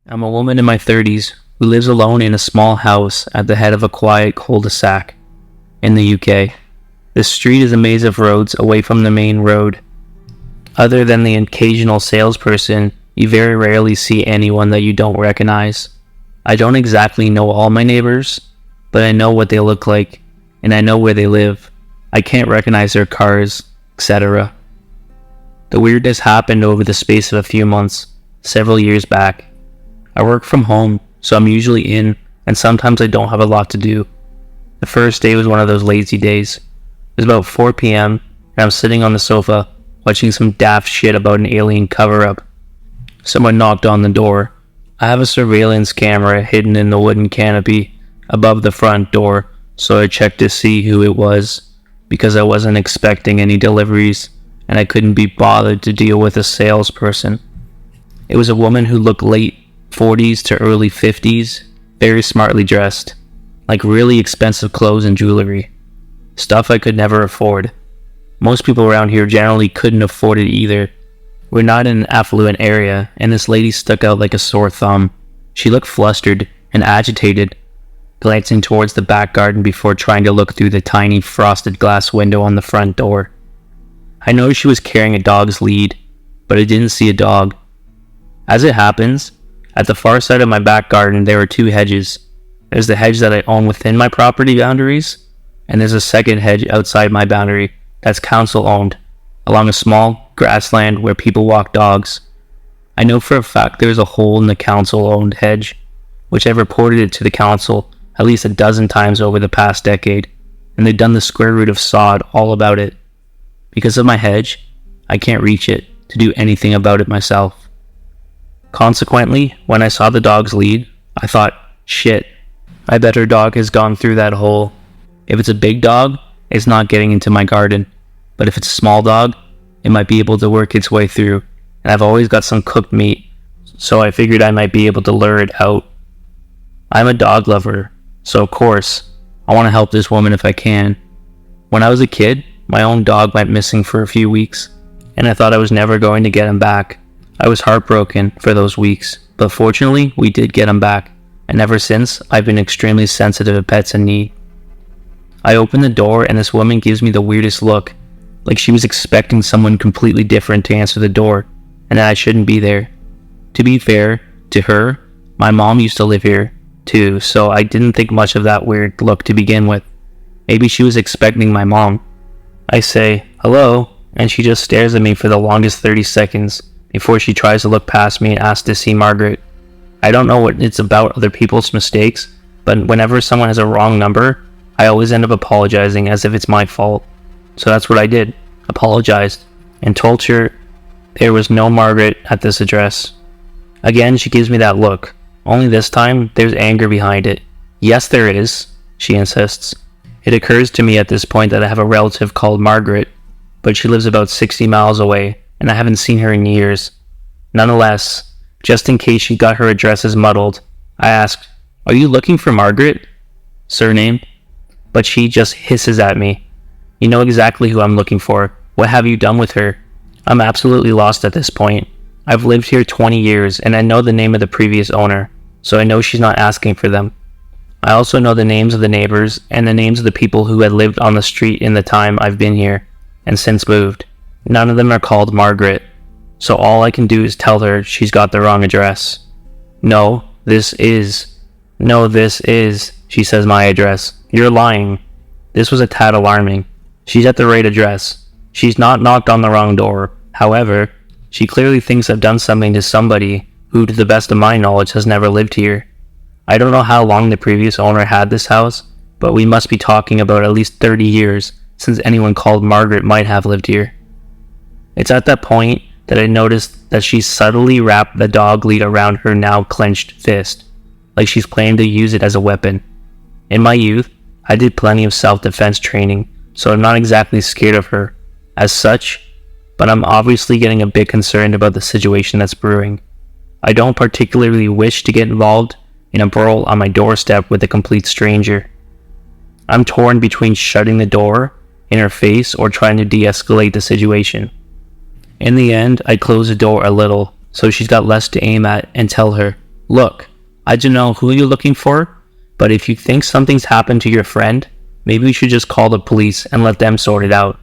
I'm a woman in my 30s who lives alone in a small house at the head of a quiet cul-de-sac in the UK. This street is a maze of roads away from the main road. Other than the occasional salesperson, you very rarely see anyone that you don't recognize. I don't exactly know all my neighbors, but I know what they look like, and I know where they live. I can't recognize their cars, etc. The weirdness happened over the space of a few months, several years back. I work from home, so I'm usually in, and sometimes I don't have a lot to do. The first day was one of those lazy days. It was about 4 p.m., and I'm sitting on the sofa, watching some daft shit about an alien cover-up. Someone knocked on the door. I have a surveillance camera hidden in the wooden canopy above the front door, so I checked to see who it was, because I wasn't expecting any deliveries, and I couldn't be bothered to deal with a salesperson. It was a woman who looked late 40s to early 50s, very smartly dressed, like really expensive clothes and jewelry. Stuff I could never afford. Most people around here generally couldn't afford it either. We're not in an affluent area, and this lady stuck out like a sore thumb. She looked flustered and agitated, glancing towards the back garden before trying to look through the tiny frosted glass window on the front door. I noticed she was carrying a dog's lead, but I didn't see a dog. As it happens, at the far side of my back garden there are two hedges. There's the hedge that I own within my property boundaries, and there's a second hedge outside my boundary that's council owned, along a small grassland where people walk dogs. I know for a fact there's a hole in the council owned hedge, which I've reported it to the council at least a dozen times over the past decade, and they've done the square root of sod all about it. Because of my hedge, I can't reach it to do anything about it myself. Consequently, when I saw the dog's lead, I thought, shit, I bet her dog has gone through that hole. If it's a big dog, it's not getting into my garden, but if it's a small dog, it might be able to work its way through, and I've always got some cooked meat, so I figured I might be able to lure it out. I'm a dog lover, so of course, I want to help this woman if I can. When I was a kid, my own dog went missing for a few weeks, and I thought I was never going to get him back. I was heartbroken for those weeks, but fortunately, we did get him back, and ever since, I've been extremely sensitive to pets in need. I open the door, and this woman gives me the weirdest look, like she was expecting someone completely different to answer the door, and that I shouldn't be there. To be fair to her, my mom used to live here, too, so I didn't think much of that weird look to begin with. Maybe she was expecting my mom. I say, hello, and she just stares at me for the longest 30 seconds before she tries to look past me and asks to see Margaret. I don't know what it's about other people's mistakes, but whenever someone has a wrong number, I always end up apologizing as if it's my fault. So that's what I did, apologized, and told her there was no Margaret at this address. Again, she gives me that look, only this time there's anger behind it. Yes, there is, she insists. It occurs to me at this point that I have a relative called Margaret, but she lives about 60 miles away, and I haven't seen her in years. Nonetheless, just in case she got her addresses muddled, I asked, "Are you looking for Margaret? Surname?" But she just hisses at me. "You know exactly who I'm looking for. What have you done with her?" I'm absolutely lost at this point. I've lived here 20 years, and I know the name of the previous owner, so I know she's not asking for them. I also know the names of the neighbors and the names of the people who had lived on the street in the time I've been here, and since moved. None of them are called Margaret, so all I can do is tell her she's got the wrong address. No, this is, she says my address. You're lying. This was a tad alarming. She's at the right address. She's not knocked on the wrong door. However, she clearly thinks I've done something to somebody who, to the best of my knowledge, has never lived here. I don't know how long the previous owner had this house, but we must be talking about at least 30 years since anyone called Margaret might have lived here. It's at that point that I noticed that she subtly wrapped the dog lead around her now clenched fist, like she's planning to use it as a weapon. In my youth, I did plenty of self-defense training, so I'm not exactly scared of her as such, but I'm obviously getting a bit concerned about the situation that's brewing. I don't particularly wish to get involved in a brawl on my doorstep with a complete stranger. I'm torn between shutting the door in her face or trying to de-escalate the situation. In the end, I close the door a little, so she's got less to aim at and tell her, Look, I don't know who you're looking for, but if you think something's happened to your friend, maybe we should just call the police and let them sort it out.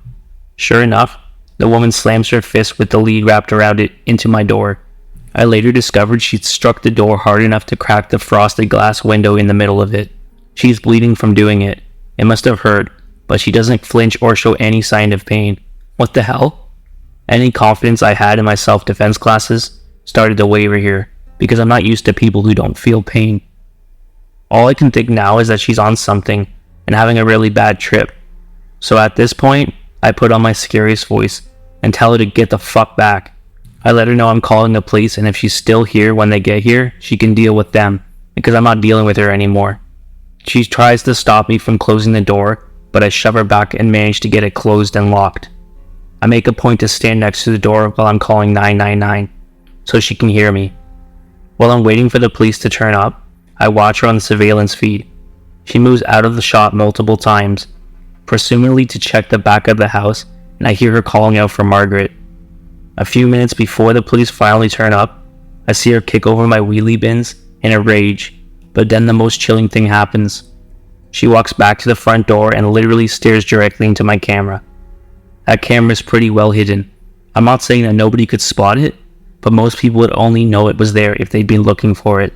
Sure enough, the woman slams her fist with the lead wrapped around it into my door. I later discovered she'd struck the door hard enough to crack the frosted glass window in the middle of it. She's bleeding from doing it. It must have hurt, but she doesn't flinch or show any sign of pain. What the hell? Any confidence I had in my self-defense classes started to waver here, because I'm not used to people who don't feel pain. All I can think now is that she's on something and having a really bad trip. So at this point, I put on my scariest voice and tell her to get the fuck back. I let her know I'm calling the police, and if she's still here when they get here, she can deal with them, because I'm not dealing with her anymore. She tries to stop me from closing the door, but I shove her back and manage to get it closed and locked. I make a point to stand next to the door while I'm calling 999, so she can hear me. While I'm waiting for the police to turn up, I watch her on the surveillance feed. She moves out of the shot multiple times, presumably to check the back of the house, and I hear her calling out for Margaret. A few minutes before the police finally turn up, I see her kick over my wheelie bins in a rage, but then the most chilling thing happens. She walks back to the front door and literally stares directly into my camera. That camera is pretty well hidden. I'm not saying that nobody could spot it, but most people would only know it was there if they'd been looking for it.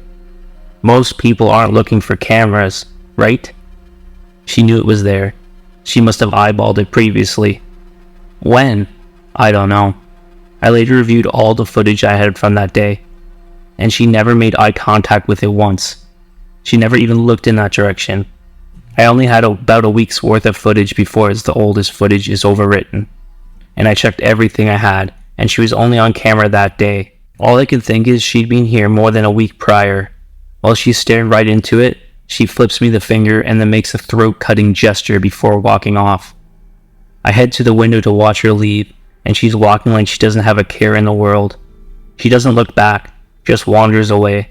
Most people aren't looking for cameras, right? She knew it was there. She must have eyeballed it previously. When? I don't know. I later reviewed all the footage I had from that day, and she never made eye contact with it once. She never even looked in that direction. I only had about a week's worth of footage before the oldest footage is overwritten, and I checked everything I had, and she was only on camera that day. All I can think is she'd been here more than a week prior. While she's staring right into it, she flips me the finger and then makes a throat-cutting gesture before walking off. I head to the window to watch her leave, and she's walking like she doesn't have a care in the world. She doesn't look back, just wanders away.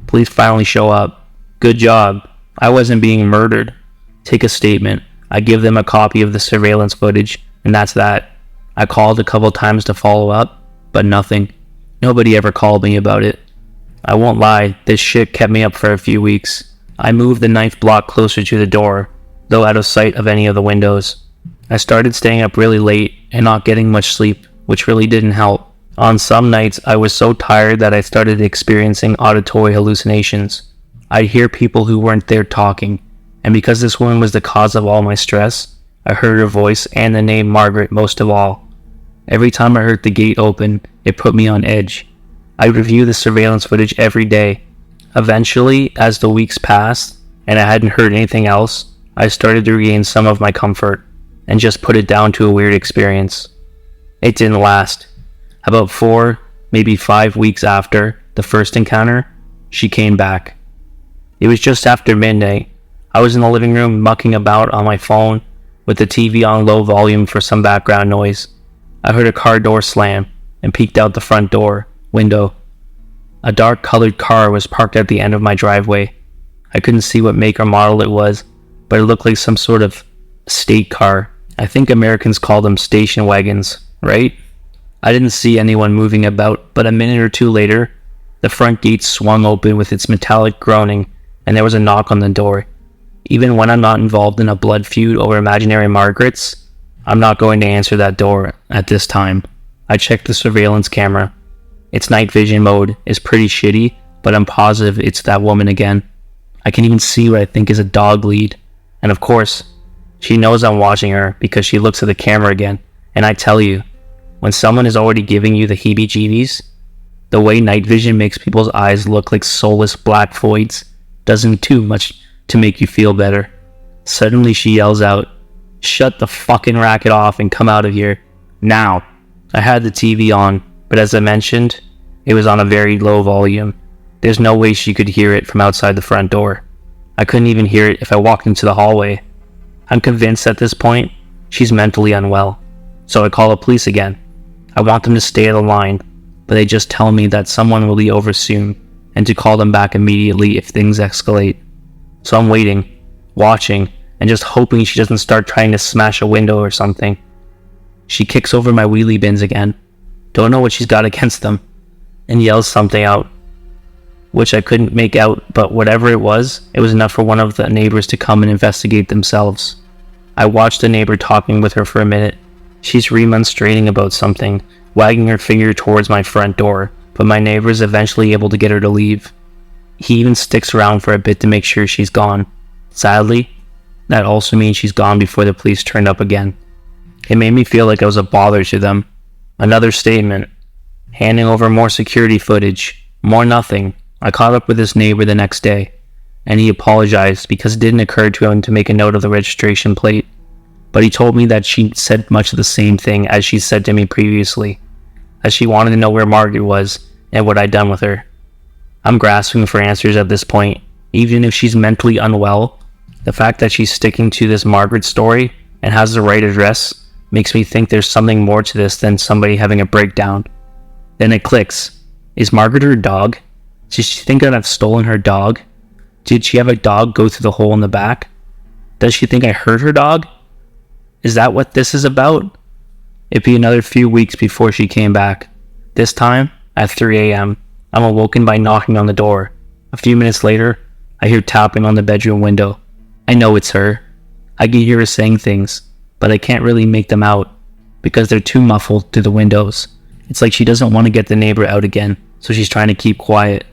Police finally show up. Good job. I wasn't being murdered. Take a statement. I give them a copy of the surveillance footage, and that's that. I called a couple times to follow up, but nothing. Nobody ever called me about it. I won't lie, this shit kept me up for a few weeks. I moved the ninth block closer to the door, though out of sight of any of the windows. I started staying up really late and not getting much sleep, which really didn't help. On some nights, I was so tired that I started experiencing auditory hallucinations. I'd hear people who weren't there talking, and because this woman was the cause of all my stress, I heard her voice and the name Margaret most of all. Every time I heard the gate open, it put me on edge. I'd review the surveillance footage every day. Eventually, as the weeks passed, and I hadn't heard anything else, I started to regain some of my comfort, and just put it down to a weird experience. It didn't last. About 4, maybe 5 weeks after the first encounter, she came back. It was just after midnight. I was in the living room mucking about on my phone with the TV on low volume for some background noise. I heard a car door slam and peeked out the front door window. A dark colored car was parked at the end of my driveway. I couldn't see what make or model it was, but it looked like some sort of state car. I think Americans call them station wagons, right? I didn't see anyone moving about, but a minute or two later, the front gate swung open with its metallic groaning, and there was a knock on the door. Even when I'm not involved in a blood feud over imaginary Margarets, I'm not going to answer that door at this time. I checked the surveillance camera. Its night vision mode is pretty shitty, but I'm positive it's that woman again. I can even see what I think is a dog lead, and of course, she knows I'm watching her because she looks at the camera again, and I tell you, when someone is already giving you the heebie-jeebies, the way night vision makes people's eyes look like soulless black voids doesn't do much to make you feel better. Suddenly she yells out, "Shut the fucking racket off and come out of here, now." I had the TV on, but as I mentioned, it was on a very low volume. There's no way she could hear it from outside the front door. I couldn't even hear it if I walked into the hallway. I'm convinced at this point, she's mentally unwell. So I call the police again. I want them to stay on the line, but they just tell me that someone will be over soon, and to call them back immediately if things escalate. So I'm waiting, watching, and just hoping she doesn't start trying to smash a window or something. She kicks over my wheelie bins again. Don't know what she's got against them, and yells something out. which I couldn't make out, but whatever it was enough for one of the neighbors to come and investigate themselves. I watched the neighbor talking with her for a minute. She's remonstrating about something, wagging her finger towards my front door, but my neighbor is eventually able to get her to leave. He even sticks around for a bit to make sure she's gone. Sadly, that also means she's gone before the police turned up again. It made me feel like I was a bother to them. Another statement. Handing over more security footage. More nothing. I caught up with this neighbor the next day, and he apologized because it didn't occur to him to make a note of the registration plate. But he told me that she said much of the same thing as she said to me previously, that she wanted to know where Margaret was and what I'd done with her. I'm grasping for answers at this point. Even if she's mentally unwell, the fact that she's sticking to this Margaret story and has the right address makes me think there's something more to this than somebody having a breakdown. Then it clicks. Is Margaret her dog? Did she think that I've stolen her dog? Did she have a dog go through the hole in the back? Does she think I hurt her dog? Is that what this is about? It'd be another few weeks before she came back. This time, at 3 a.m., I'm awoken by knocking on the door. A few minutes later, I hear tapping on the bedroom window. I know it's her. I can hear her saying things, but I can't really make them out because they're too muffled through the windows. It's like she doesn't want to get the neighbor out again, so she's trying to keep quiet.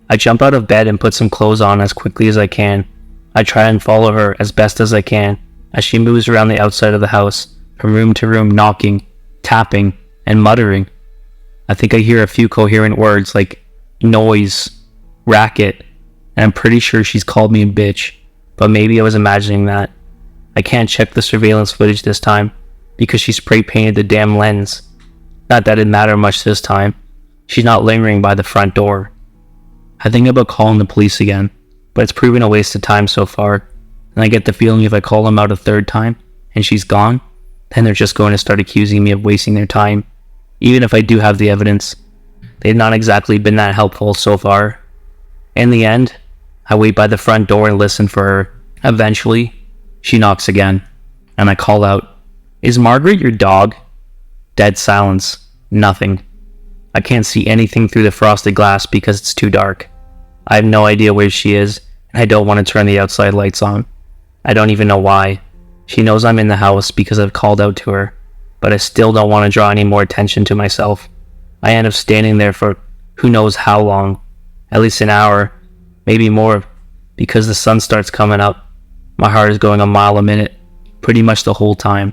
I jump out of bed and put some clothes on as quickly as I can. I try and follow her as best as I can as she moves around the outside of the house, from room to room, knocking, tapping, and muttering. I think I hear a few coherent words like noise, racket, and I'm pretty sure she's called me a bitch, but maybe I was imagining that. I can't check the surveillance footage this time because she spray painted the damn lens. Not that it mattered much this time. She's not lingering by the front door. I think about calling the police again, but it's proven a waste of time so far, and I get the feeling if I call them out a third time and she's gone, then they're just going to start accusing me of wasting their time. Even if I do have the evidence, they've not exactly been that helpful so far. In the end, I wait by the front door and listen for her. Eventually, she knocks again, and I call out, "Is Margaret your dog?" Dead silence. Nothing. I can't see anything through the frosted glass because it's too dark. I have no idea where she is, and I don't want to turn the outside lights on. I don't even know why. She knows I'm in the house because I've called out to her, but I still don't want to draw any more attention to myself. I end up standing there for who knows how long, at least an hour, maybe more, because the sun starts coming up. My heart is going a mile a minute, pretty much the whole time.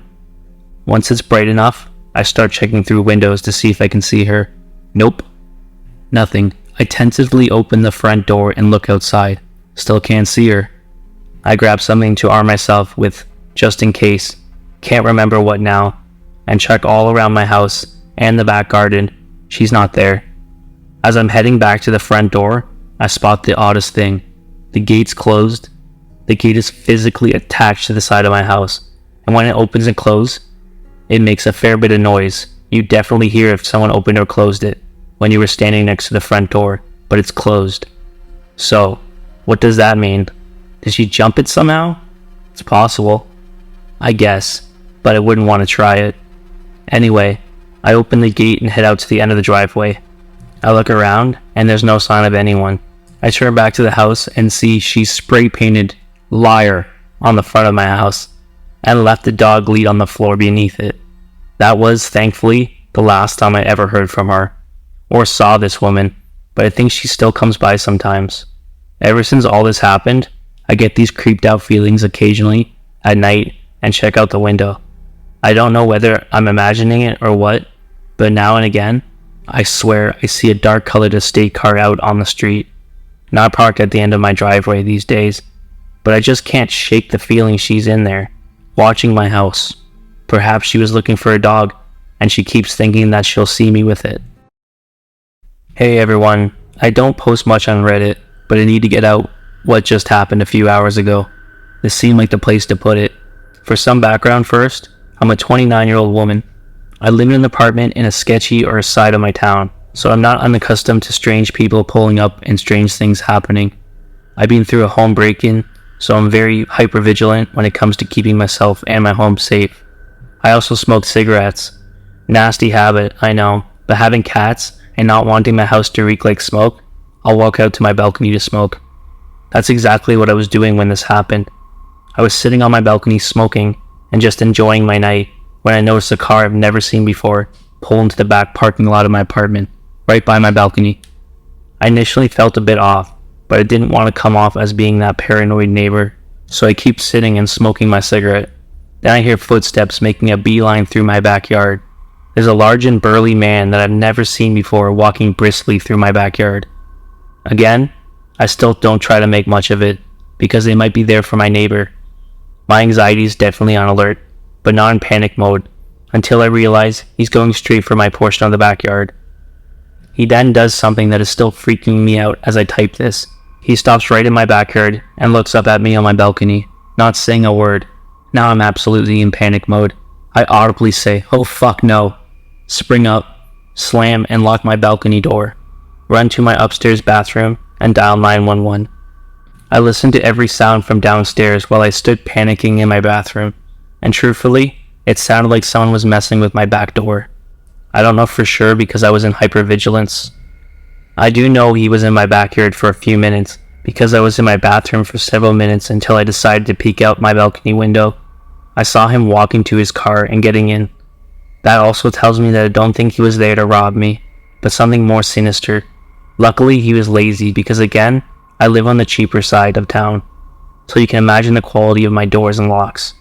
Once it's bright enough, I start checking through windows to see if I can see her. Nope. Nothing. I tentatively open the front door and look outside. Still can't see her. I grab something to arm myself with, just in case. Can't remember what now. And check all around my house and the back garden. She's not there. As I'm heading back to the front door, I spot the oddest thing. The gate's closed. The gate is physically attached to the side of my house, and when it opens and closes, it makes a fair bit of noise. You definitely hear if someone opened or closed it when you were standing next to the front door, but it's closed. So, what does that mean? Did she jump it somehow? It's possible, I guess, but I wouldn't want to try it. Anyway, I open the gate and head out to the end of the driveway. I look around, and there's no sign of anyone. I turn back to the house and see she's spray painted "liar" on the front of my house and left the dog lead on the floor beneath it. That was, thankfully, the last time I ever heard from her or saw this woman, but I think she still comes by sometimes. Ever since all this happened, I get these creeped out feelings occasionally at night and check out the window. I don't know whether I'm imagining it or what, but now and again, I swear I see a dark colored estate car out on the street, not parked at the end of my driveway these days, but I just can't shake the feeling she's in there, watching my house. Perhaps she was looking for a dog, and she keeps thinking that she'll see me with it. Hey everyone, I don't post much on Reddit, but I need to get out what just happened a few hours ago. This seemed like the place to put it. For some background first, I'm a 29-year-old woman. I live in an apartment in a sketchy or a side of my town, so I'm not unaccustomed to strange people pulling up and strange things happening. I've been through a home break-in, so I'm very hyper-vigilant when it comes to keeping myself and my home safe. I also smoke cigarettes. Nasty habit, I know, but having cats and not wanting my house to reek like smoke, I'll walk out to my balcony to smoke. That's exactly what I was doing when this happened. I was sitting on my balcony smoking and just enjoying my night when I noticed a car I've never seen before pull into the back parking lot of my apartment, right by my balcony. I initially felt a bit off, but I didn't want to come off as being that paranoid neighbor, so I keep sitting and smoking my cigarette. Then I hear footsteps making a beeline through my backyard. There's a large and burly man that I've never seen before walking briskly through my backyard. Again, I still don't try to make much of it, because they might be there for my neighbor. My anxiety is definitely on alert, but not in panic mode, until I realize he's going straight for my portion of the backyard. He then does something that is still freaking me out as I type this. He stops right in my backyard and looks up at me on my balcony, not saying a word. Now I'm absolutely in panic mode. I audibly say, "Oh fuck no." Spring up, slam and lock my balcony door, run to my upstairs bathroom and dial 911. I listened to every sound from downstairs while I stood panicking in my bathroom, and truthfully, it sounded like someone was messing with my back door. I don't know for sure because I was in hypervigilance. I do know he was in my backyard for a few minutes because I was in my bathroom for several minutes until I decided to peek out my balcony window. I saw him walking to his car and getting in. That also tells me that I don't think he was there to rob me, but something more sinister. Luckily, he was lazy because again, I live on the cheaper side of town, so you can imagine the quality of my doors and locks.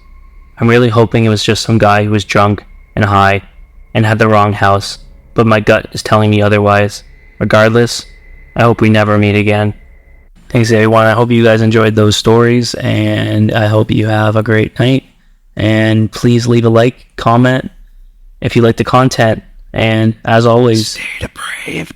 I'm really hoping it was just some guy who was drunk and high and had the wrong house, but my gut is telling me otherwise. Regardless, I hope we never meet again. Thanks everyone, I hope you guys enjoyed those stories, and I hope you have a great night. And please leave a like, comment if you like the content, and as always, stay depraved.